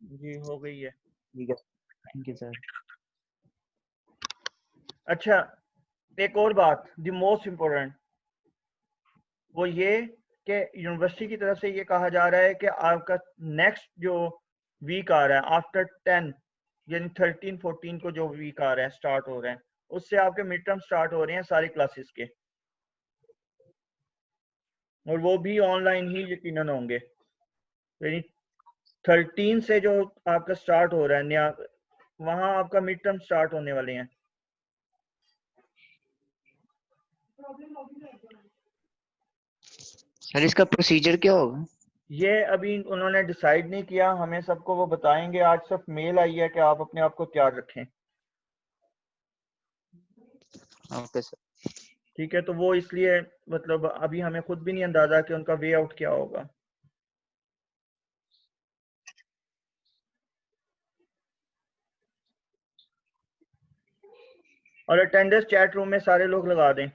जी हो गई है। ठीक है, थैंक यू सर। अच्छा, एक और बात, द मोस्ट इम्पोर्टेंट, वो ये कि यूनिवर्सिटी की तरफ से ये कहा जा रहा है कि आपका नेक्स्ट जो वीक आ रहा है आफ्टर 10, यानी 13-14 को जो वीक आ रहा है, स्टार्ट हो रहे हैं, उससे आपके मिड टर्म स्टार्ट हो रहे हैं सारी क्लासेस के, और वो भी ऑनलाइन ही यकीनन होंगे। यानी 13 से जो आपका स्टार्ट हो रहा है नया, वहां आपका मिड टर्म स्टार्ट होने वाले हैं। सर इसका प्रोसीजर क्या होगा? ये अभी उन्होंने डिसाइड नहीं किया, हमें सबको वो बताएंगे। आज सिर्फ मेल आई है कि आप अपने आप को तैयार रखें। Okay sir. ठीक है, तो वो इसलिए मतलब अभी हमें खुद भी नहीं अंदाजा कि उनका वे आउट क्या होगा। और अटेंडेंस चैट रूम में सारे लोग लगा दें।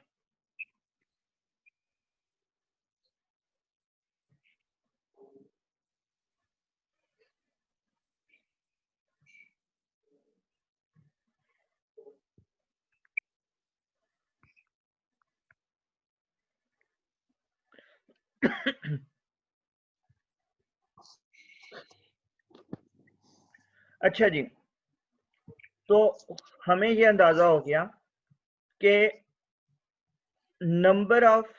अच्छा जी, तो हमें ये अंदाजा हो गया कि number of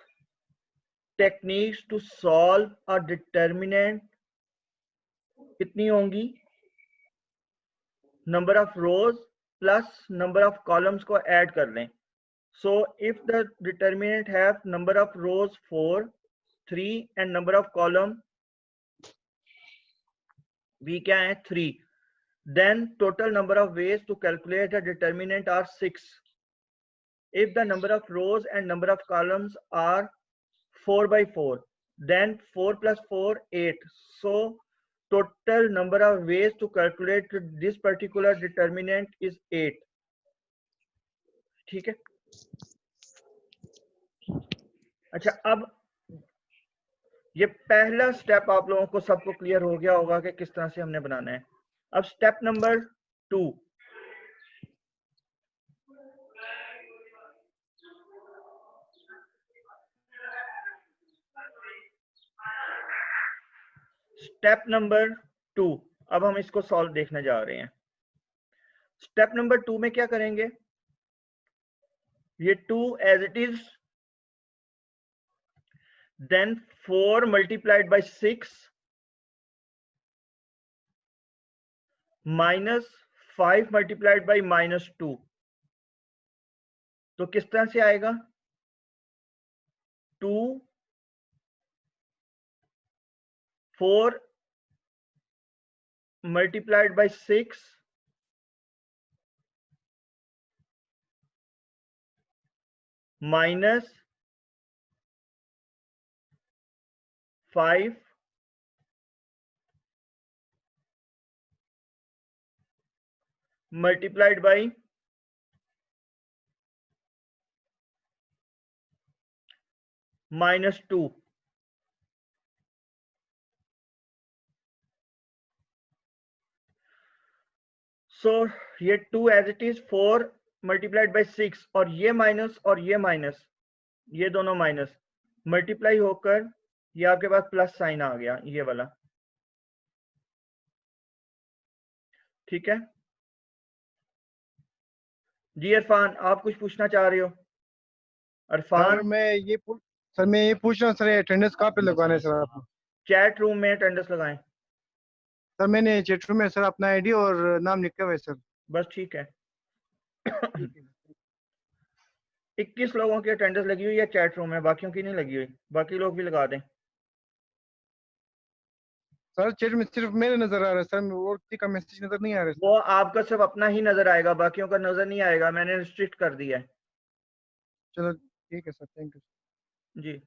techniques to solve a determinant कितनी होंगी, number of rows plus number of columns को ऐड कर लें। So if the determinant have number of rows 4, 3 and number of column भी क्या है 3, then total number of ways to calculate a determinant are 6. If the number of rows and number of columns are 4 by 4, then 4 plus 4 8. So total number of ways to calculate this particular determinant is 8. ठीक है। अच्छा, अब ये पहला step आप लोगों को सबको क्लियर हो गया होगा कि किस तरह से हमने बनाना है। अब स्टेप नंबर 2, स्टेप नंबर 2, अब हम इसको सॉल्व देखने जा रहे हैं। स्टेप नंबर 2 में क्या करेंगे, ये 2 as it is, then 4 multiplied by 6 minus 5 multiplied by -2, तो किस तरह से आएगा, 2 4 multiplied by 6 minus 5 multiplied by -2। So ये 2 as it is, 4 multiplied by 6, और ये माइनस, ये दोनों माइनस मल्टीप्लाई होकर ये आपके पास प्लस साइन आ गया, ये वाला। ठीक है जी। इरफान, आप कुछ पूछना चाह रहे हो? सर इरफान, मैं ये पूछ रहा हूँ सर, ये अटेंडेंस कहाँ पे लगवाना है सर आपको? चैट रूम में अटेंडेंस लगाएं। सर मैंने चैट रूम में सर अपना आईडी और नाम लिखा हुआ है सर। बस ठीक है। ठीक है 21 लोगों की अटेंडेंस लगी हुई है चैट रूम में, बाकियों की नहीं लगी हुई, बाकी लोग भी लगा दें। सर, चैट में सिर्फ मेरे नजर आ रहा है सर, और किसी का मैसेज नजर नहीं आ रहा है वो सर। आपका सिर्फ अपना ही नजर आएगा, बाकियों का नजर नहीं आएगा, मैंने रिस्ट्रिक्ट कर दिया है। चलो ठीक है सर, थैंक यू। जी,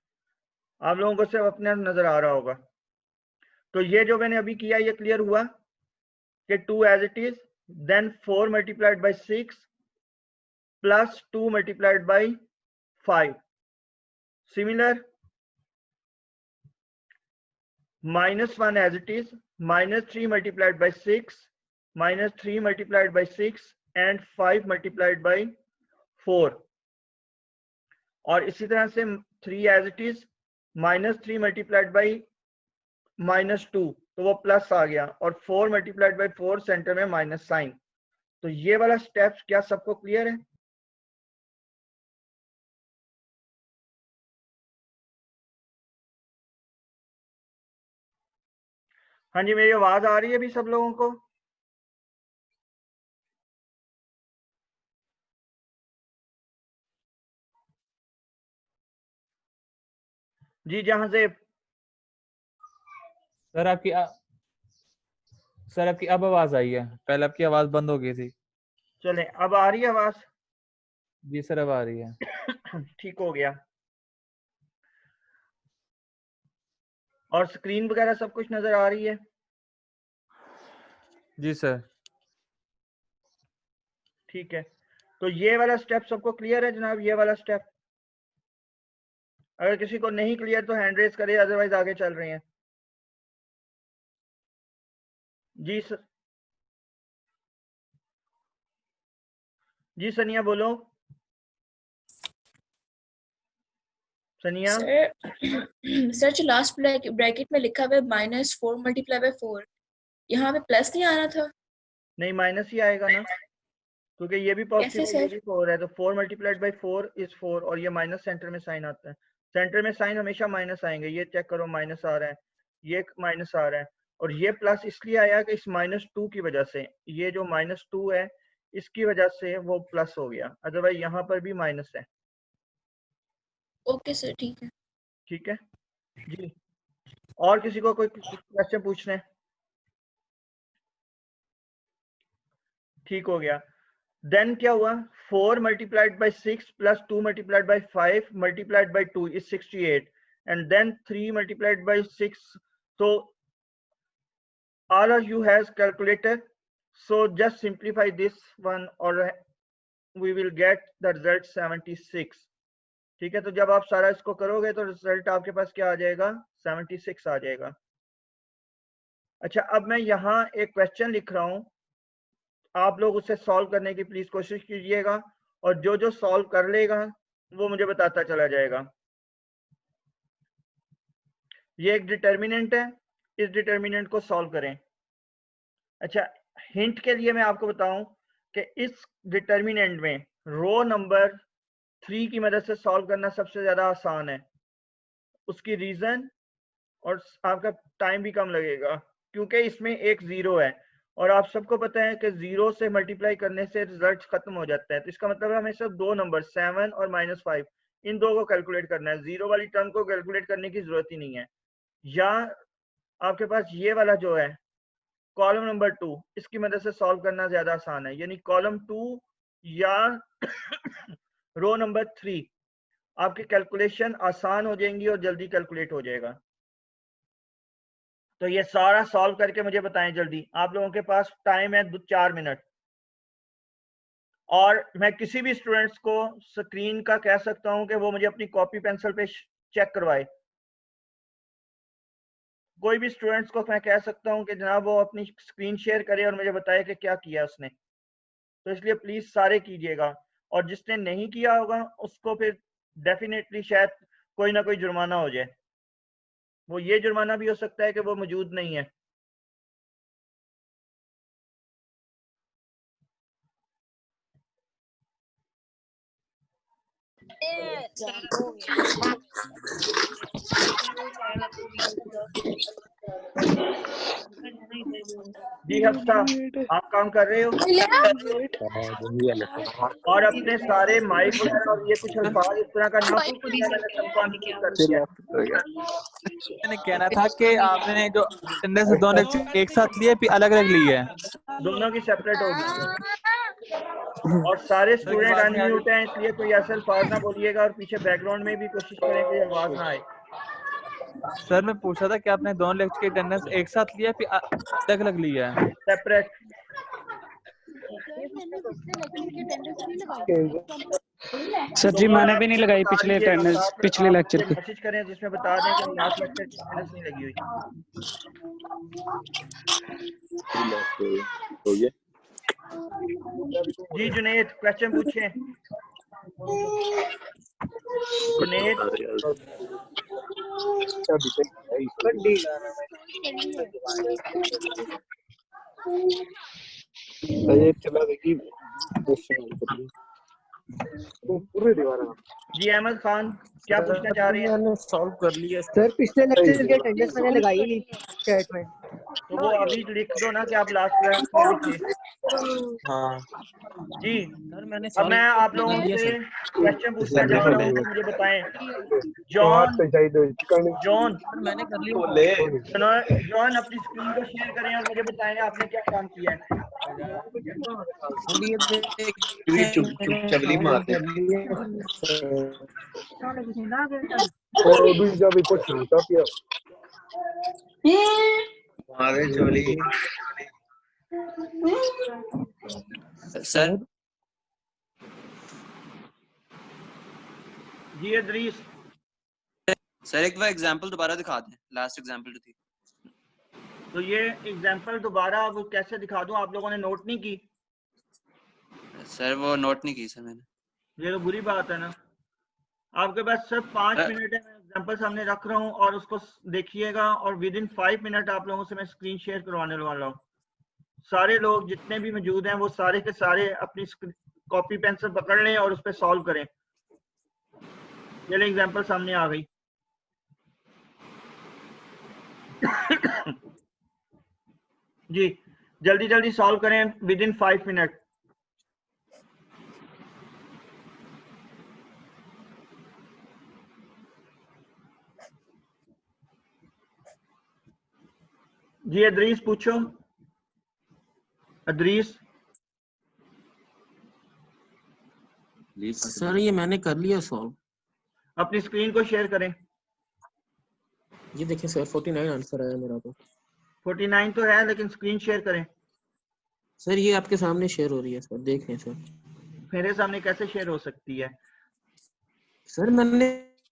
आप लोगों को सिर्फ अपना नजर आ रहा होगा। तो ये जो मैंने अभी किया, ये क्लियर हुआ कि 2 as it is, then 4 multiplied by 6 plus 2 multiplied by 5, similar -1 as it is, -3 multiplied by 6, -3 multiplied by 6 and 5 multiplied by 4. और इसी तरह से 3 as it is, -3 multiplied by -2 तो वो प्लस आ गया, और 4 multiplied by 4 सेंटर में माइनस साइन। तो ये वाला स्टेप्स क्या सबको क्लियर है? हाँ जी, मेरी आवाज आ रही है अभी सब लोगों को? जी जहां से सर आपकी अब आवाज आई है, पहले आपकी आवाज बंद हो गई थी। चलें, अब आ रही है आवाज? जी सर अब आ रही है। ठीक हो गया। और स्क्रीन वगैरह सब कुछ नजर आ रही है? जी सर। ठीक है, तो ये वाला स्टेप सबको क्लियर है जनाब? ये वाला स्टेप अगर किसी को नहीं क्लियर तो हैंड रेज करे, अदरवाइज आगे चल रहे हैं। जी सर, जी सनिया बोलो। सनिया सर जो लास्ट ब्रैकेट में लिखा हुआ है -4 multiplied by 4, यहाँ पे प्लस नहीं आ रहा था? नहीं, माइनस ही आएगा ना, क्योंकि ये भी पॉजिटिव कैसे है, ये सर? भी 4 है, तो 4 multiplied by 4 इज 4, और ये माइनस सेंटर में साइन आता है। सेंटर में साइन हमेशा माइनस आएंगे। ये चेक करो, माइनस आ रहा है, ये माइनस आ रहा है, और ये प्लस इसलिए आया कि इस -2 की वजह से, ये जो -2 है इसकी वजह से वो प्लस हो गया, अदरवाइज यहाँ पर भी माइनस है। ओके सर, ठीक है। ठीक है जी। और किसी को कोई क्वेश्चन पूछना है? ठीक हो गया। देन क्या हुआ? 4 multiplied by 6 plus 2 multiplied by 5 multiplied by 2 is 68, and then 3 multiplied by 6. So all of you has calculator, so just simplify this one or we will get the result 76. ठीक है, तो जब आप सारा इसको करोगे तो रिजल्ट आपके पास क्या आ जाएगा? 76 आ जाएगा। अच्छा, अब मैं यहाँ एक क्वेश्चन लिख रहा हूँ, आप लोग उसे सॉल्व करने की प्लीज कोशिश कीजिएगा, और जो जो सॉल्व कर लेगा वो मुझे बताता चला जाएगा। ये एक डिटर्मिनेंट है, इस डिटर्मिनेंट को सॉल्व करें। अच्छा, हिंट के लिए मैं आपको बताऊं कि इस डिटर्मिनेंट में रो नंबर 3 की मदद से सॉल्व करना सबसे ज्यादा आसान है। उसकी रीजन, और आपका टाइम भी कम लगेगा, क्योंकि इसमें एक जीरो है, और आप सबको पता है कि जीरो से मल्टीप्लाई करने से रिजल्ट खत्म हो जाता है। तो इसका मतलब हमें सिर्फ दो नंबर 7 और -5 इन दो को कैलकुलेट करना है, जीरो वाली टर्म को कैलकुलेट करने की जरूरत ही नहीं है। या आपके पास ये वाला जो है कॉलम नंबर 2, इसकी मदद से सॉल्व करना ज्यादा आसान है, यानी कॉलम 2 या रो नंबर 3, आपकी कैलकुलेशन आसान हो जाएंगी और जल्दी कैलकुलेट हो जाएगा। तो ये सारा सॉल्व करके मुझे बताएं जल्दी। आप लोगों के पास टाइम है 4 मिनट, और मैं किसी भी स्टूडेंट्स को स्क्रीन का कह सकता हूं कि वो मुझे अपनी कॉपी पेंसिल पे चेक करवाए। कोई भी स्टूडेंट्स को मैं कह सकता हूं कि जनाब वो अपनी स्क्रीन शेयर करे और मुझे बताए कि क्या किया उसने। तो इसलिए प्लीज सारे कीजिएगा, और जिसने नहीं किया होगा उसको फिर डेफिनेटली शायद कोई ना कोई जुर्माना हो जाए। वो ये जुर्माना भी हो सकता है कि वो मौजूद नहीं है। जी हफ्ता, आप काम कर रहे हो और अपने सारे माइक वगैरह और ये कुछ अल्फाज इस तरह का ना मैंने कहना था कि आपने जो अटेंडेंस दोनों लेक्चर एक साथ लिए फिर अलग अलग लिए हैं, दोनों की सेपरेट होगी, और सारे स्टूडेंट अनम्यूट हैं, इसलिए कोई ऐसा अल्फाज ना बोलिएगा, और पीछे बैकग्राउंड में भी कोशिश करें कि आवाज ना आए। सर मैं पूछा था कि आपने दोनों लेक्चर की अटेंडेंस एक साथ लिया फिर अलग अलग लिया है? सेपरेट। सर जी मैंने भी नहीं लगाई पिछले लेक्चर की। मैसेज करें जिसमें बता दें कि लास्ट लेक्चर की अटेंडेंस नहीं लगी हुई। हो गया जी जुनेद क्वेश्चन पूछें। जुनेद चला देखिए पूरे दीवार जी अहमद खान क्या पूछना चाह रहे हैं? मैंने सॉल्व कर लिया सर पिछले लेक्चर की अटेंडेंस मैंने लगाई नहीं चैट में। तो वो अभी लिख दो ना कि आप लास्ट क्लास में भी थे। हाँ जी सर मैंने अब मैं आप लोगों से क्वेश्चन पूछना चाह रहा हूँ तो मुझे बताएं। जॉन जॉन मैंने कर लिया जॉन अपनी स्क्रीन को शेयर करें और मुझे बताएं आपने क्या काम किया है। चबली मारते मारे चबली सर जी अदरीस सर एक बार एग्जांपल दोबारा दिखा दें, लास्ट एग्जांपल जो थी। तो ये एग्जांपल दोबारा वो कैसे दिखा दूं? आप लोगों ने नोट नहीं की? सर वो नोट नहीं की सर मैंने। ये तो बुरी बात है ना। आपके पास सिर्फ 5 मिनट है, मैं एग्जांपल सामने रख रहा हूँ और उसको देखिएगा और विद इन 5 मिनट आप लोगों से मैं स्क्रीन शेयर करवाने वाला हूँ। सारे लोग जितने भी मौजूद हैं वो सारे के सारे अपनी कॉपी पेंसिल पकड़ लें और उस पर सॉल्व करें। चलिए एग्जांपल सामने आ गई। जी जल्दी जल्दी सॉल्व करें विद इन 5 मिनट। जी अदरीस पूछो। अदरीस सर ये मैंने कर लिया सॉल्व। अपनी स्क्रीन को शेयर करें। ये देखिए सर 49 आंसर आया मेरा तो। 49 तो है लेकिन स्क्रीन शेयर करें। सर ये आपके सामने शेयर हो रही है सर, देखें सर। मेरे सामने कैसे शेयर हो सकती है? सर मैंने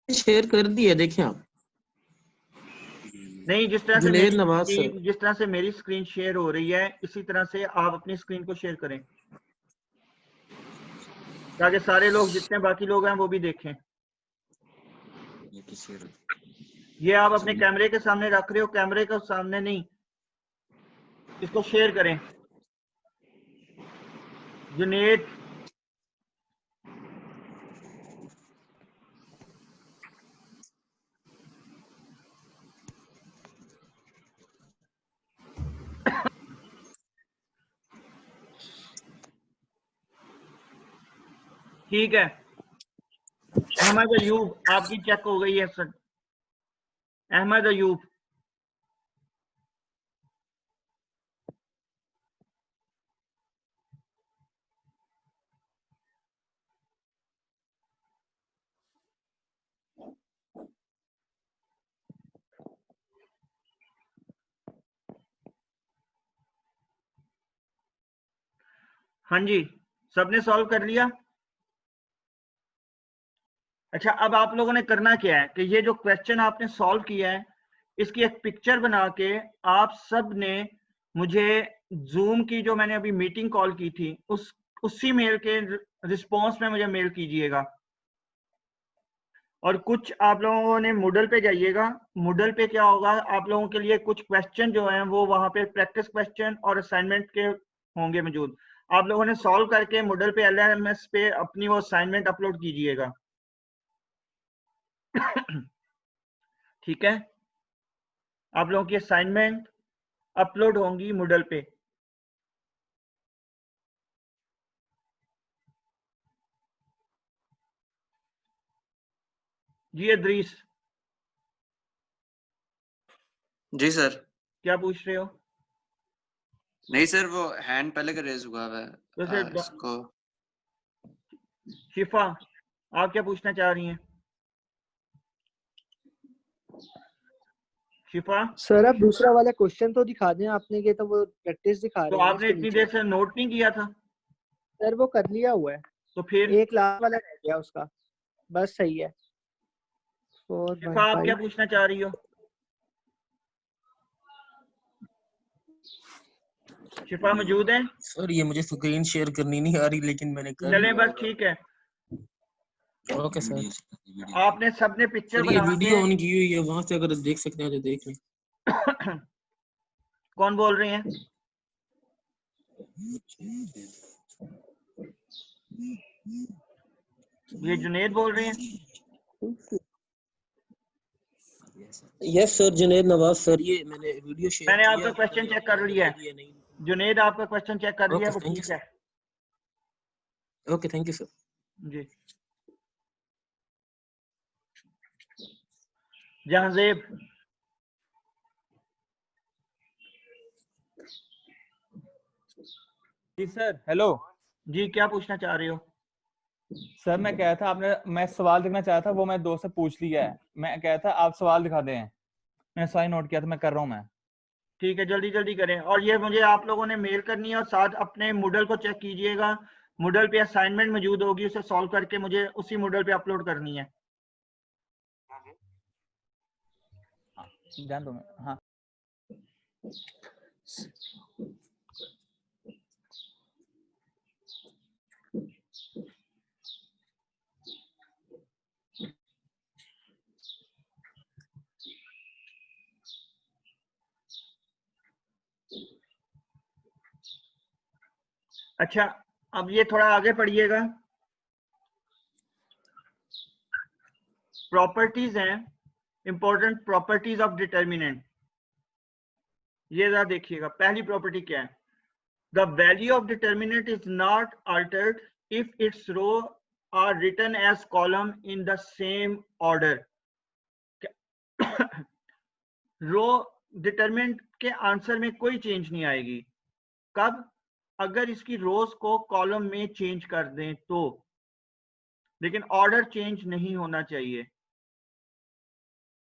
शेयर कर दी है, देखें आप। नहीं, जिस तरह से जुनैद नवाज मेरी स्क्रीन शेयर हो रही है इसी तरह से आप अपनी स्क्रीन को शेयर करें ताकि सारे लोग जितने बाकी लोग हैं वो भी देखें। ये आप अपने कैमरे के सामने रख रहे हो, कैमरे के सामने नहीं, इसको शेयर करें। जुनैद ठीक है। अहमद अयूब आपकी चेक हो गई है सर। अहमद अयूब हाँ जी, सबने सॉल्व कर लिया। अच्छा अब आप लोगों ने करना क्या है कि ये जो क्वेश्चन आपने सॉल्व किया है इसकी एक पिक्चर बना के आप सब ने मुझे जूम की जो मैंने अभी मीटिंग कॉल की थी उसी मेल के रिस्पॉन्स में मुझे मेल कीजिएगा। और कुछ आप लोगों ने मूडल पे जाइएगा। मूडल पे क्या होगा, आप लोगों के लिए कुछ क्वेश्चन जो हैं वो वहां पे प्रैक्टिस क्वेश्चन और असाइनमेंट के होंगे मौजूद। आप लोगों ने सॉल्व करके मूडल पे LMS पे अपनी वो असाइनमेंट अपलोड कीजिएगा। ठीक है, आप लोगों की असाइनमेंट अपलोड होंगी मूडल पे। जी अदरीस जी सर। क्या पूछ रहे हो? नहीं सर वो हैंड पहले का रेज हुआ है इसको। शिफा आप क्या पूछना चाह रही हैं? शिफा सर आप दूसरा वाला क्वेश्चन तो दिखा दें, आपने ये तो वो प्रैक्टिस दिखा तो रहे हैं आपने इतनी देर से नोट नहीं किया था? सर वो कर लिया हुआ है, तो फिर एक लास्ट वाला रह गया उसका, बस सही है। शिफा आप क्या पूछना चाह रही हो? शिफा मौजूद है? सर ये मुझे स्क्रीन शेयर करनी नहीं आ रही, लेकिन मैंने कर चले लिया। बस ठीक है। Okay sir. आपने सबने पिक्चर सर ये बना वीडियो के ऑन की हुई है, वहां से अगर देख सकते हैं तो देख लें। कौन बोल रहे हैं? ये जुनेद बोल रहे हैं? Yes sir, Junaid Nawaz sir. ये मैंने वीडियो शेयर मैंने किया आपका है, क्वेश्चन चेक कर लिया है। नहीं। जुनेद आपका क्वेश्चन चेक कर लिया है, वो थैंक यू ठीक है। Sir. Okay thank you sir. जी जहांजेब, जी सर। हेलो जी क्या पूछना चाह रहे हो? सर, मैं कह था आपने, मैं सवाल देखना चाहा था, वो मैं दोस्त से पूछ लिया है। मैं कह था आप सवाल दिखा दें, मैंने सवाल नोट किया था, मैं कर रहा हूँ मैं। ठीक है, जल्दी जल्दी करें। और ये मुझे आप लोगों ने मेल करनी है, और साथ अपने मूडल को चेक कीजिएगा। मूडल पे असाइनमेंट मौजूद होगी, उसे सॉल्व करके मुझे उसी मूडल पे अपलोड करनी है। जान दो मैं, हाँ। अच्छा, अब ये थोड़ा आगे पढ़िएगा। प्रॉपर्टीज हैं, इंपॉर्टेंट प्रॉपर्टीज ऑफ डिटर्मिनेंट। ये जरा देखिएगा, पहली प्रॉपर्टी क्या है? The value of determinant is not altered if its row are written as column in the same order. Row determinant के आंसर में कोई चेंज नहीं आएगी। कब? अगर इसकी रोज को कॉलम में चेंज कर दें तो, लेकिन ऑर्डर चेंज नहीं होना चाहिए।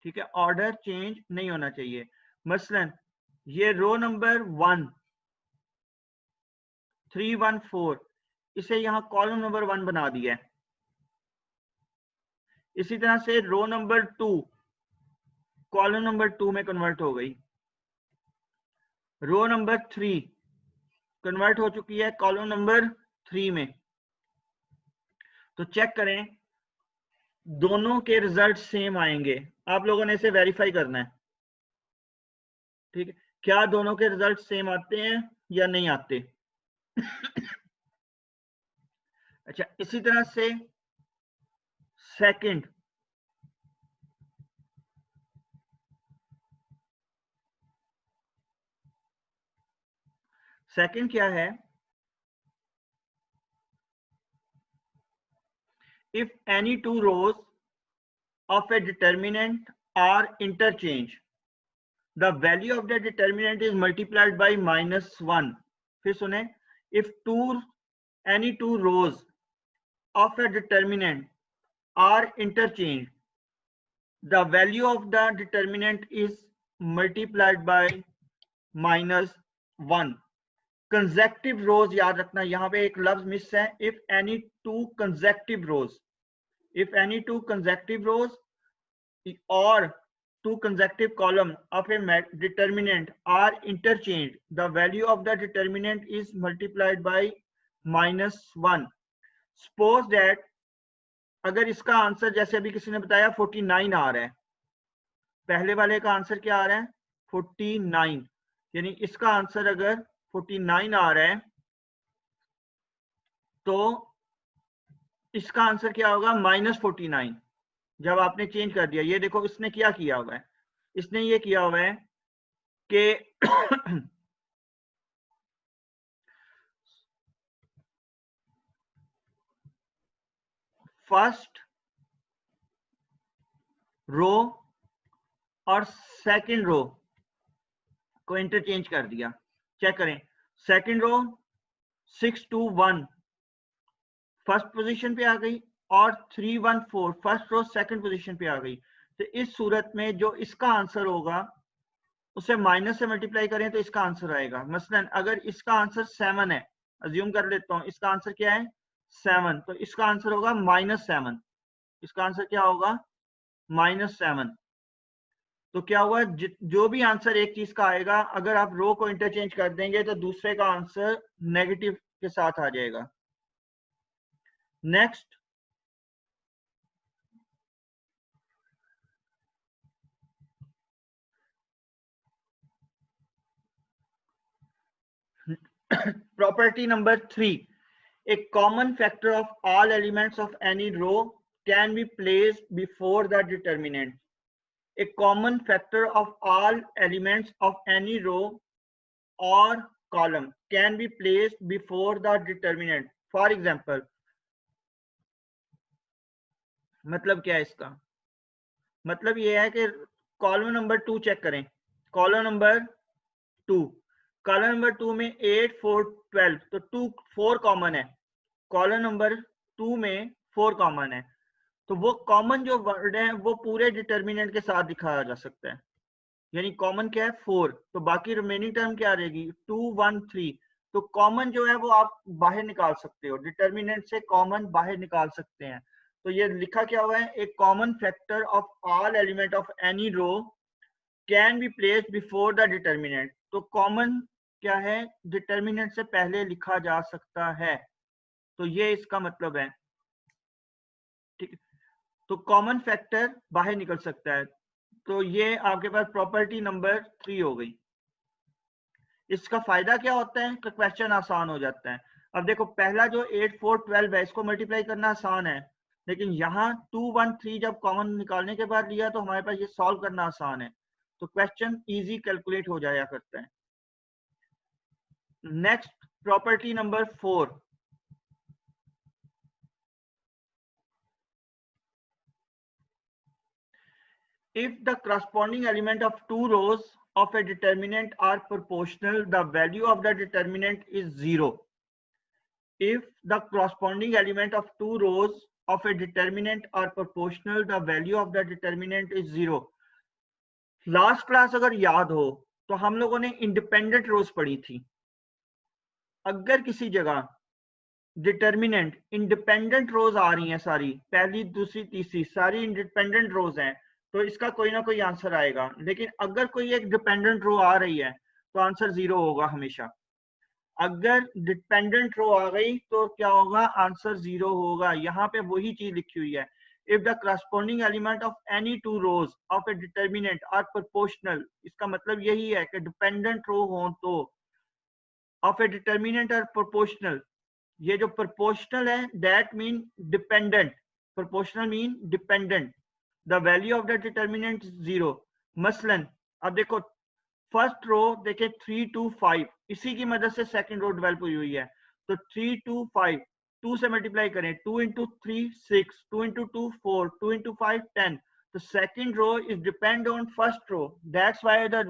ठीक है, ऑर्डर चेंज नहीं होना चाहिए। मसलन ये रो नंबर 1 314, इसे यहां कॉलम नंबर 1 बना दिया है। इसी तरह से रो नंबर 2 कॉलम नंबर 2 में कन्वर्ट हो गई। रो नंबर 3 कन्वर्ट हो चुकी है कॉलम नंबर 3 में। तो चेक करें, दोनों के रिजल्ट सेम आएंगे। आप लोगों ने इसे वेरीफाई करना है। ठीक है, क्या दोनों के रिजल्ट सेम आते हैं या नहीं आते? अच्छा, इसी तरह से सेकंड, सेकंड क्या है? if any two rows of a determinant are interchanged, the value of the determinant is multiplied by -1. फिर सुने, if any two rows of a determinant are interchanged, the value of the determinant is multiplied by -1. Consecutive rows याद रखना, यहाँ पे एक लफ्ज miss है। If any two consecutive rows, if any two consecutive rows or two consecutive columns of a determinant are interchanged, the value of the determinant is multiplied by -1. Suppose that अगर इसका answer जैसे अभी किसी ने बताया 49 आ रहा है, पहले वाले का आंसर क्या आ रहा है? 49, यानी इसका आंसर अगर 49 आ रहा है तो इसका आंसर क्या होगा? -49। जब आपने चेंज कर दिया, ये देखो इसने क्या किया हुआ है, इसने ये किया हुआ है कि फर्स्ट रो और सेकंड रो को इंटरचेंज कर दिया। चेक करें, सेकंड रो 621 फर्स्ट पोजीशन पे आ गई और 314 फर्स्ट रो सेकंड पोजीशन पे आ गई। तो इस सूरत में जो इसका आंसर होगा उसे माइनस से मल्टीप्लाई करें तो इसका आंसर आएगा। मसलन अगर इसका आंसर 7 है, अज्यूम कर लेता हूं इसका आंसर क्या है? 7, तो इसका आंसर होगा -7। इसका आंसर क्या होगा? -7। तो क्या हुआ, जो भी आंसर एक चीज का आएगा, अगर आप रो को इंटरचेंज कर देंगे तो दूसरे का आंसर नेगेटिव के साथ आ जाएगा। Next, property number 3, a common factor of all elements of any row can be placed before the determinant. A common factor of all elements of any row or column can be placed before the determinant. For example, मतलब क्या है इसका? मतलब ये है कि column number 2 check करें, column number 2, column number 2 में 8 4 12, तो 2 4 कॉमन है, कॉलम नंबर 2 में 4 कॉमन है, तो वो कॉमन जो वर्ड है वो पूरे डिटर्मिनेंट के साथ दिखाया जा सकता है। यानी कॉमन क्या है 4, तो बाकी रिमेनिंग टर्म क्या रहेगी 2 1 3, तो कॉमन जो है वो आप बाहर निकाल सकते हो, डिटर्मिनेंट से कॉमन बाहर निकाल सकते हैं। तो ये लिखा क्या हुआ है, एक common factor of all element of any row can be placed before the determinant. तो कॉमन क्या है, डिटर्मिनेंट से पहले लिखा जा सकता है, तो ये इसका मतलब है। ठीक, तो कॉमन फैक्टर बाहर निकल सकता है, तो ये आपके पास प्रॉपर्टी नंबर 3 हो गई। इसका फायदा क्या होता है, तो क्वेश्चन आसान हो जाता है। अब देखो पहला जो 8 4 12 है इसको मल्टीप्लाई करना आसान है, लेकिन यहाँ 2 1 3 जब कॉमन निकालने के बाद लिया तो हमारे पास ये सॉल्व करना आसान है, तो क्वेश्चन इजी कैलकुलेट हो जाया करता है। Next, property number 4, if the corresponding element of two rows of a determinant are proportional, the value of the determinant is 0. If the corresponding element of two rows of a determinant are proportional, the value of the determinant is 0. Last class अगर याद हो तो हम लोगों ने independent रोज पढ़ी थी। अगर किसी जगह डिटर्मिनेंट इंडिपेंडेंट रोज आ रही हैं, सारी पहली दूसरी तीसरी सारी इंडिपेंडेंट रोज हैं, तो इसका कोई ना कोई आंसर आएगा। लेकिन अगर कोई एक डिपेंडेंट रो आ रही है तो आंसर 0 होगा हमेशा। अगर डिपेंडेंट रो आ गई तो क्या होगा, आंसर 0 होगा। यहाँ पे वही चीज लिखी हुई है, if the corresponding element of any two rows of a determinant are proportional. इसका मतलब यही है कि डिपेंडेंट रो हो तो of a determinant are proportional. ये जो प्रोपोर्शनल है that mean dependent, proportional mean dependent, the value of the determinant 0। मसलन अब देखो फर्स्ट रो देखे 3 2 5, इसी की मदद से सेकंड रो डेवलप हुई हुई है, तो 3 2 5, 2 से मल्टीप्लाई करें, 2 into 3 6, 2 into 2 4, 2 into 5 10, the second row is depend on first row, that's why the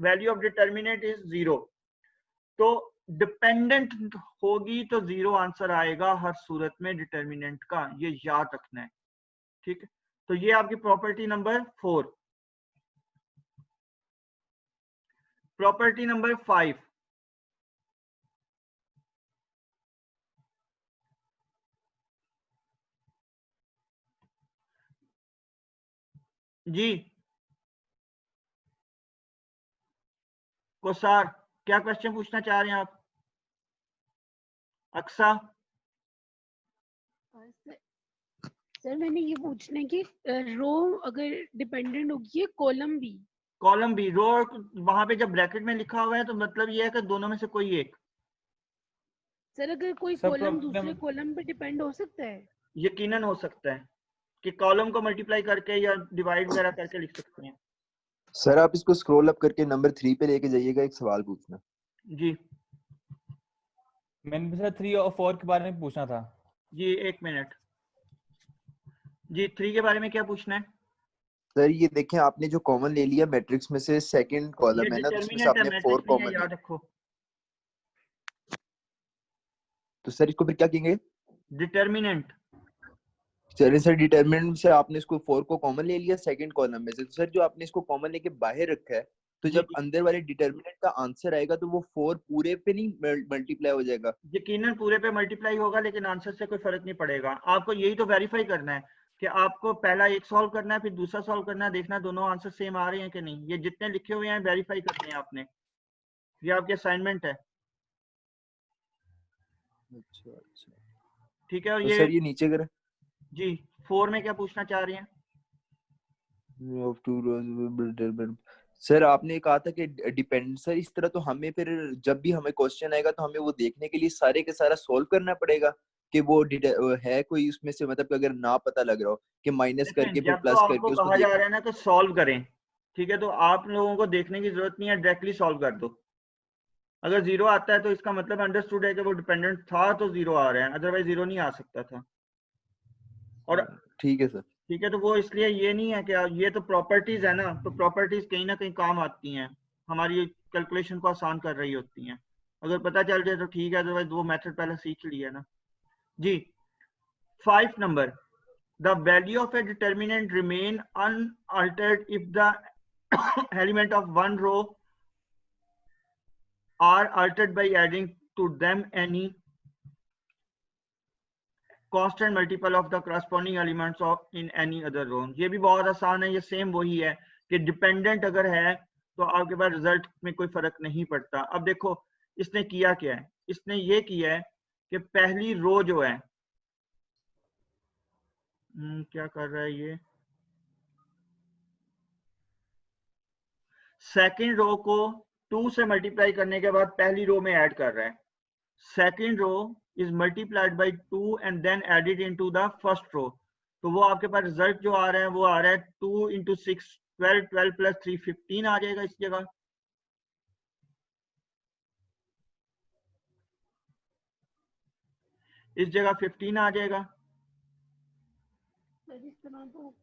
value of determinant is 0। तो डिपेंडेंट होगी तो 0 आंसर आएगा हर सूरत में डिटर्मिनेंट का, ये याद रखना है। ठीक है, तो ये आपकी प्रॉपर्टी नंबर 4। प्रॉपर्टी नंबर 5, जी कोसार क्या क्वेश्चन पूछना चाह रहे हैं आप? अक्सा, सर मैंने ये पूछना है कि रो अगर डिपेंडेंट होगी है कॉलम भी, कॉलम भी, रो वहां पे जब ब्रैकेट में लिखा हुआ है तो मतलब ये है कि दोनों में से कोई एक। सर अगर कोई सर, कॉलम प्रॉब्लम- दूसरे कॉलम पे डिपेंड हो सकता है? यकीनन हो सकता है कि कॉलम को मल्टीप्लाई करके या डिवाइड वगैरह करके लिख सकते हैं। सर आप इसको स्क्रॉल अप करके नंबर 3 पे लेके जाइएगा, एक सवाल पूछना। जी मैंने सर 3 और 4 के बारे में पूछना था। जी, एक मिनट जी, 3 के बारे में क्या पूछना है? सर ये देखें, आपने जो कॉमन ले लिया मैट्रिक्स में से सेकंड ये कॉलम है ना, तो उसमें से डिटर्मिनेंट है, आपने 4 मैट्रिक्स नहीं है, कॉमन याद लिया, रखो। तो सर इसको फिर क्या कहेंगे? डिटर्मिनेंट। चलिए सर, डिटरमिनेंट से आपने इसको 4 को कॉमन ले लिया सेकंड कॉलम में से, तो सर जो आपने इसको कॉमन लेके बाहर रखा है, तो जी जब जी, अंदर वाले डिटरमिनेंट का आंसर आएगा तो वो 4 पूरे पे नहीं मल्टीप्लाई हो जाएगा? यकीनन पूरे पे मल्टीप्लाई होगा, लेकिन आंसर से कोई फर्क नहीं पड़ेगा। आपको यही तो वेरीफाई करना है। कि आपको पहला एक सॉल्व करना है फिर दूसरा सॉल्व करना है, देखना दोनों आंसर सेम आ रहे हैं कि नहीं। ये जितने लिखे हुए हैं वेरीफाई करने हैं आपने, ये आपकी असाइनमेंट है। अच्छा अच्छा। ठीक है। और तो ये सर ये नीचे करें। जी 4 में क्या पूछना चाह रहे हैं? of two rows सर आपने कहा था कि डिपेंड, सर इस तरह तो हमें फिर जब भी हमें क्वेश्चन आएगा तो हमें वो देखने के लिए सारे के सारा सॉल्व करना पड़ेगा कि वो है कोई उसमें से, मतलब कि अगर ना पता लग रहा हो कि माइनस देखें, करके फिर जब तो प्लस आपको करके उसको कहा जा देखना। रहा है ना तो सॉल्व करें, ठीक है, तो आप लोगों को देखने की जरूरत नहीं है, डायरेक्टली सॉल्व कर दो। अगर जीरो आता है तो इसका मतलब अंडरस्टूड है कि वो डिपेंडेंट था तो जीरो आ रहा है, अदरवाइज जीरो नहीं आ सकता था। और ठीक है सर। ठीक है, तो वो इसलिए ये नहीं है कि ये तो प्रॉपर्टीज है ना, तो प्रॉपर्टीज कहीं ना कहीं काम आती हैं, हमारी कैलकुलेशन को आसान कर रही होती हैं। अगर पता चल जाए तो ठीक है, अदरवाइज वो मेथड पहले सीख लिया ना जी। 5 number, the value of a determinant remain unaltered if the element of one row are altered by adding to them any constant multiple of the corresponding elements of in any other row। ये भी बहुत आसान है, ये same वही है कि dependent अगर है तो आपके पास रिजल्ट में कोई फर्क नहीं पड़ता। अब देखो इसने किया क्या है, इसने ये किया है कि पहली रो जो है क्या कर रहा है ये, सेकेंड रो को 2 से मल्टीप्लाई करने के बाद पहली रो में ऐड कर रहा है। Second row is multiplied by 2 and then added into the first row. तो वो आपके पास रिजल्ट जो आ रहा है वो आ रहा है 2 इंटू 6 12, 12 प्लस 3 15 आ जाएगा इस जगह। इस जगह 15 आ जाएगा।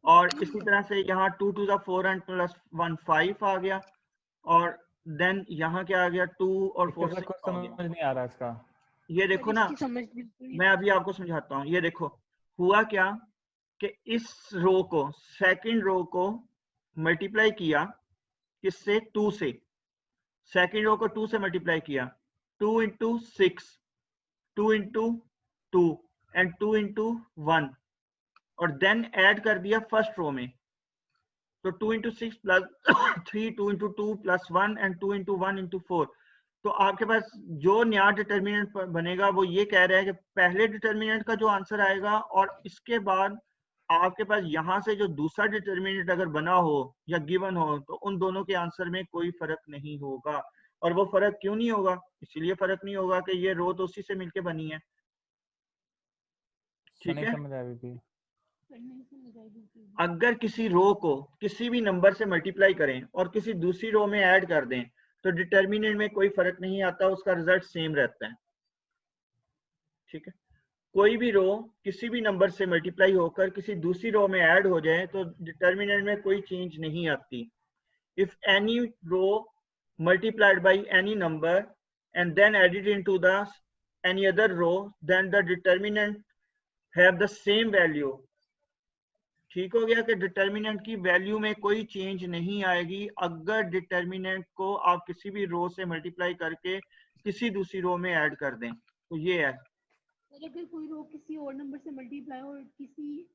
और इसी तरह से यहाँ 2 टू द 4 एंड प्लस 1 5 आ गया। और देन यहाँ क्या आ गया 2 और 4 इसका 6 कुछ आ गया। समझ नहीं आ रहा इसका। ये देखो ना, मैं अभी आपको समझाता हूँ। ये देखो हुआ क्या कि इस रो को, सेकंड रो को मल्टीप्लाई किया किससे, 2 से। सेकंड रो को 2 से मल्टीप्लाई किया, 2 इंटू 6, 2 इंटू 2 एंड 2 इंटू 1, और देन ऐड कर दिया फर्स्ट रो में। तो 2 into 6 plus 3, 2 into 2 plus 1 and 2 into 1 into 4। तो आपके पास जो नया डिटर्मिनेंट बनेगा वो ये कह रहा है कि पहले डिटर्मिनेंट का जो आंसर आएगा और इसके बाद आपके पास यहाँ से जो दूसरा डिटर्मिनेंट अगर बना हो या गिवन हो तो उन दोनों के आंसर में कोई फर्क नहीं होगा। और वो फर्क क्यों नहीं होगा? इसीलिए फर्क नहीं होगा कि ये रो तो उसी से मिलके बनी है। ठीक नहीं है, समझ आया अभी। अगर किसी रो को किसी भी नंबर से मल्टीप्लाई करें और किसी दूसरी रो में ऐड कर दें तो डिटर्मिनेंट में कोई फर्क नहीं आता, उसका रिजल्ट सेम रहता है। ठीक है, कोई भी रो किसी भी नंबर से मल्टीप्लाई होकर किसी दूसरी रो में ऐड हो जाए तो डिटर्मिनेंट में कोई चेंज नहीं आती। If any row multiplied by any number and then added into the any other row then the determinant have the same value. ठीक हो गया कि डिटर्मिनेंट की वैल्यू में कोई चेंज नहीं आएगी अगर डिटर्मिनेंट को आप किसी भी रो से मल्टीप्लाई करके किसी दूसरी रो में ऐड कर दें। तो ये है, अगर कोई रो किसी और नंबर से मल्टीप्लाई और किसी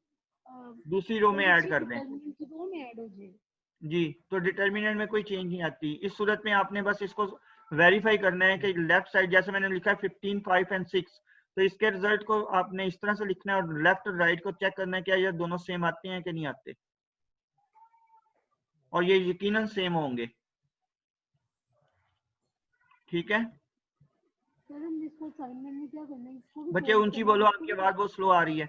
दूसरी रो में ऐड कर दें रो में ऐड हो जाए जी, तो डिटर्मिनेंट में कोई चेंज नहीं आती। इस सूरत में आपने बस इसको वेरीफाई करना है कि लेफ्ट साइड जैसे मैंने लिखा है 15, 5 एंड 6, तो इसके रिजल्ट को आपने इस तरह से लिखना है और लेफ्ट और राइट को चेक करना है क्या ये दोनों सेम आते हैं कि नहीं आते, और ये यकीनन सेम होंगे। ठीक है सर, हम इसको असाइनमेंट में क्या करना है? इसको भी बच्चे, solve ऊंची करना बोलो, है। आपकी आवाज बहुत स्लो आ रही है।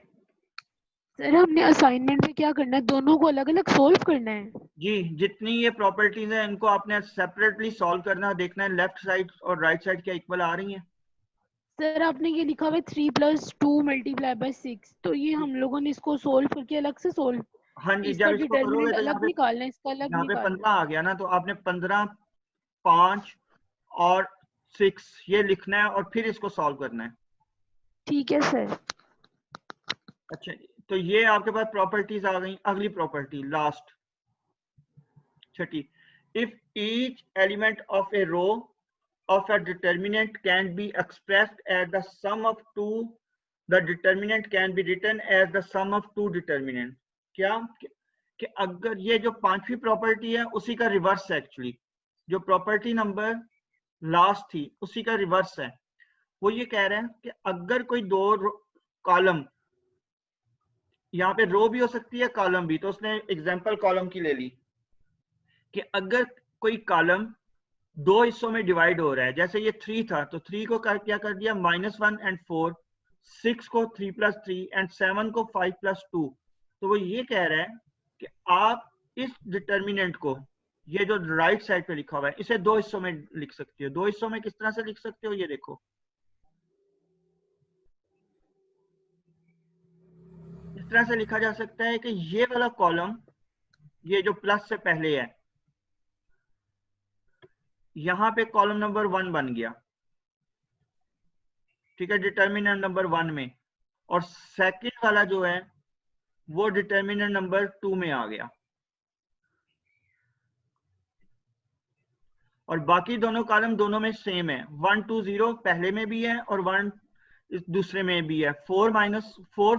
सर, हमने असाइनमेंट में क्या करना है? दोनों को अलग अलग सोल्व करना है। जी, जितनी ये प्रॉपर्टीज हैं इनको आपने सेपरेटली सॉल्व करना, देखना है लेफ्ट साइड और राइट साइड क्या इक्वल आ रही हैं। सर, आपने ये लिखा हुआ है 3 + 2 × 6, तो ये हम लोगों ने इसको सोल्व करके अलग से सोल्व, हाँ जी, इसका जब इसको करोगे डिटर्मिनेंट तो अलग निकालना है, इसका अलग यहाँ पे निकालना 15 आ गया ना, तो आपने 15, 5 और 6 ये लिखना है और फिर इसको सॉल्व करना है। ठीक है सर। अच्छा, तो ये आपके पास प्रॉपर्टीज आ गई। अगली प्रॉपर्टी लास्ट छठी, if each element of a row of a determinant can be expressed as the sum of two the determinant can be written as the sum of two determinant. क्या कि अगर ये जो पांचवी प्रॉपर्टी है उसी का रिवर्स है, एक्चुअली जो प्रॉपर्टी नंबर लास्ट थी उसी का रिवर्स है। वो ये कह रहे हैं कि अगर कोई दो कॉलम, यहाँ पे रो भी हो सकती है कॉलम भी, तो उसने एग्जांपल कॉलम की ले ली कि अगर कोई कॉलम दो हिस्सों में डिवाइड हो रहा है, जैसे ये 3 था तो 3 को क्या कर दिया -1 एंड 4, 6 को 3 + 3 एंड 7 को 5 + 2। तो वो ये कह रहा है कि आप इस डिटर्मिनेंट को, ये जो राइट साइड पे लिखा हुआ है, इसे दो हिस्सों में लिख सकते हो। दो हिस्सों में किस तरह से लिख सकते हो, ये देखो, इस तरह से लिखा जा सकता है कि ये वाला कॉलम, ये जो प्लस से पहले है, यहां पे कॉलम नंबर 1 बन गया, ठीक है, डिटर्मिनेंट नंबर 1 में, और सेकंड वाला जो है वो डिटर्मिनेंट नंबर 2 में आ गया, और बाकी दोनों कॉलम दोनों में सेम है। 1 2 0 पहले में भी है और 1 इस दूसरे में भी है। 4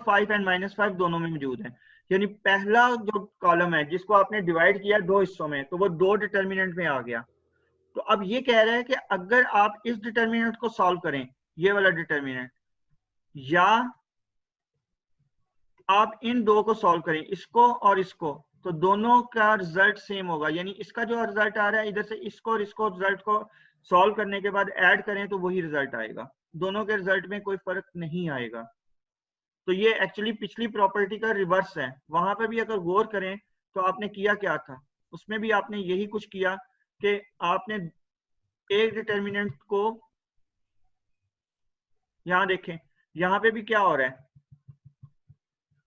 5 एंड -5 दोनों में मौजूद है। यानी पहला जो कॉलम है जिसको आपने डिवाइड किया दो हिस्सों में, तो वो दो डिटर्मिनेंट में आ गया। तो अब ये कह रहा है कि अगर आप इस डिटर्मिनेंट को सॉल्व करें, ये वाला डिटर्मिनेंट, या आप इन दो को सॉल्व करें, इसको और इसको, तो दोनों का रिजल्ट सेम होगा। यानी इसका जो रिजल्ट आ रहा है, इधर से इसको और इसको रिजल्ट को सॉल्व करने के बाद ऐड करें तो वही रिजल्ट आएगा, दोनों के रिजल्ट में कोई फर्क नहीं आएगा। तो ये एक्चुअली पिछली प्रॉपर्टी का रिवर्स है। वहां पर भी अगर गौर करें तो आपने किया क्या था, उसमें भी आपने यही कुछ किया कि आपने एक डिटर्मिनेंट को, यहां देखें, यहां पे भी क्या हो रहा है,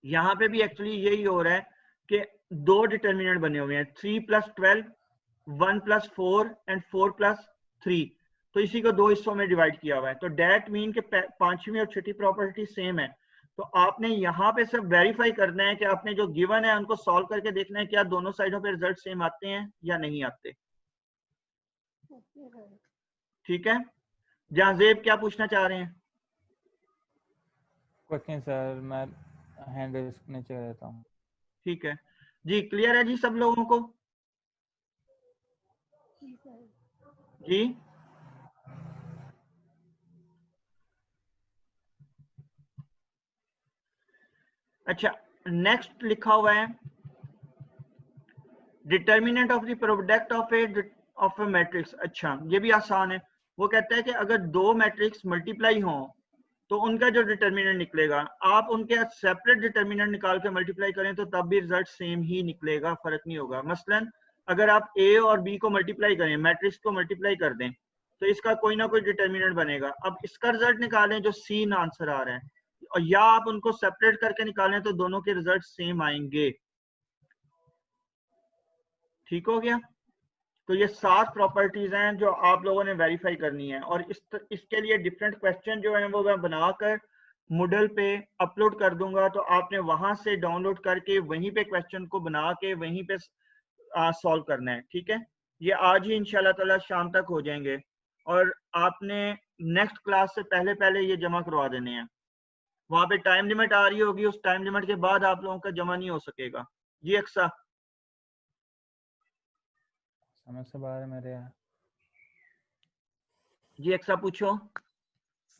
यहां पे भी एक्चुअली यही हो रहा है कि दो डिटर्मिनेंट बने हुए हैं, 3 + 12, 1 + 4 एंड 4 + 3। तो इसी को दो हिस्सों में डिवाइड किया हुआ है। तो डेट मीन के पांचवी और छठी प्रॉपर्टी सेम है। तो आपने यहाँ पे सिर्फ वेरीफाई करना है कि आपने जो गिवन है उनको सॉल्व करके देखना है क्या दोनों साइडों पे रिजल्ट सेम आते हैं या नहीं आते। ठीक है, जहाजेब क्या पूछना चाह रहे हैं? क्वेश्चन सर, मैं हैंड रेज नीचे कर देता हूँ। ठीक है जी, क्लियर है जी सब लोगों को? जी अच्छा, नेक्स्ट लिखा हुआ है determinant of the product of A matrix. अच्छा, ये भी आसान है। वो कहता है कि अगर दो मैट्रिक्स मल्टीप्लाई हों तो उनका जो डिटर्मिनेंट निकलेगा, आप उनके सेपरेट डिटर्मिनेंट निकाल के मल्टीप्लाई करें तो तब भी रिजल्ट सेम ही निकलेगा, फर्क नहीं होगा। मसलन अगर आप ए और बी को मल्टीप्लाई करें, मैट्रिक्स को मल्टीप्लाई कर दें, तो इसका कोई ना कोई डिटर्मिनेंट बनेगा। अब इसका रिजल्ट निकालें जो सी आंसर आ रहा है, और या आप उनको सेपरेट करके निकालें तो दोनों के रिजल्ट सेम आएंगे। ठीक हो गया? तो ये 7 प्रॉपर्टीज हैं जो आप लोगों ने वेरीफाई करनी है, और इसके लिए डिफरेंट क्वेश्चन जो हैं वो मैं बनाकर मूडल पे अपलोड कर दूंगा। तो आपने वहां से डाउनलोड करके वहीं पे क्वेश्चन को बना के वहीं पे सॉल्व करना है। ठीक है, ये आज ही इंशाल्लाह ताला शाम तक हो जाएंगे, और आपने नेक्स्ट क्लास से पहले पहले ये जमा करवा देने हैं। वहां पे टाइम लिमिट आ रही होगी, उस टाइम लिमिट के बाद आप लोगों का जमा नहीं हो सकेगा। जी अक्सा, समझ से बाहर है मेरे यहाँ। जी अक्सा पूछो।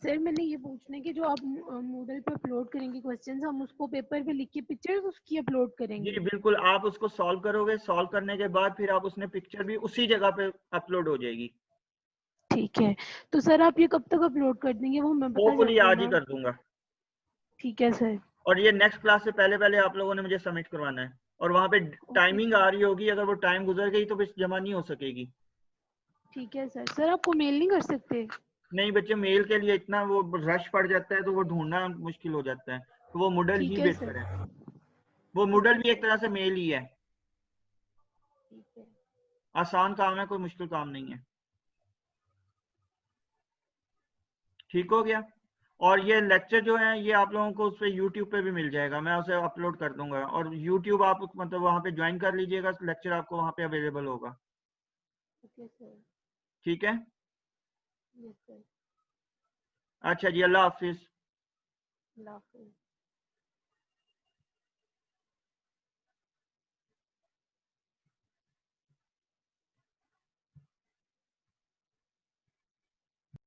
सर मैंने ये पूछना है कि जो आप मूडल पे अपलोड करेंगे क्वेश्चंस, हम उसको पेपर पे लिख के पिक्चर्स उसकी अपलोड करेंगे? जी बिल्कुल, आप उसको सॉल्व करोगे, सॉल्व करने के बाद फिर आप उसने पिक्चर भी उसी जगह पे अपलोड हो जाएगी। ठीक है, तो सर आप ये कब तक अपलोड कर देंगे, वो मैं पता होपफुली चल आज ही जाएगा? कर दूंगा। ठीक है सर। और ये नेक्स्ट क्लास से पहले पहले आप लोगों ने मुझे सबमिट करवाना है, और वहां पे टाइमिंग आ रही होगी, अगर वो टाइम गुजर गई तो फिर जमा नहीं हो सकेगी। ठीक है सर। सर आपको मेल नहीं कर सकते? नहीं बच्चे, मेल के लिए इतना वो रश पड़ जाता है तो वो ढूंढना मुश्किल हो जाता है, तो वो मूडल ठीक ही है बेहतर सर। है। वो मूडल भी एक तरह से मेल ही है, ठीक है। आसान काम है, कोई मुश्किल काम नहीं है। ठीक हो गया? और ये लेक्चर जो है ये आप लोगों को उस पे YouTube पे भी मिल जाएगा, मैं उसे अपलोड कर दूंगा। और YouTube आप मतलब वहां पे ज्वाइन कर लीजिएगा, लेक्चर आपको वहां पे अवेलेबल होगा। Okay sir. ठीक है, यस सर। अच्छा जी, अल्लाह हाफिज। अल्लाह हाफिज़।